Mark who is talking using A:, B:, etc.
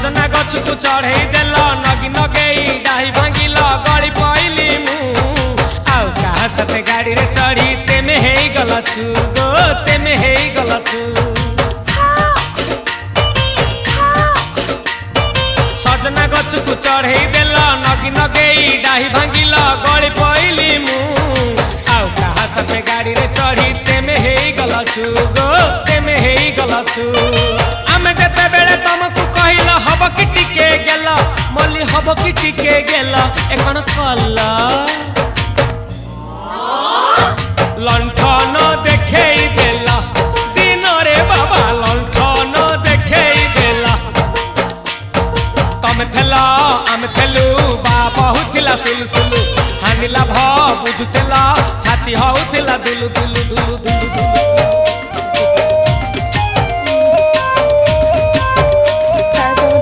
A: सजना गछ को चढ़े देल नगी नगेई डाही भांगिल गली पइली मु आउ कहा साथे गाड़ी रे चढ़ी तेमे हेई गला छु गो तेमे हेई गला छु सजना गछ को चढ़े देल नगी नगेई डाही भांगिल गली पइली मु आउ कहा साथे गाड़ी रे चढ़ी तेमे हेई गला छु गो तेमे हेई गला छु आमे जते बेले तुमको कहिल हब कि टिके गेल मल्ली हब कि टिके गेल एकन कला लंठन देखेई देला दिन रे बाबा लंठन देखेई देला तमे थेला आमे थेलु बाबा हुथिला सुलु सुलु हानिला भ बुझुतेला छाती हउथिला दुलु दुलु दुलु दुलु दुलु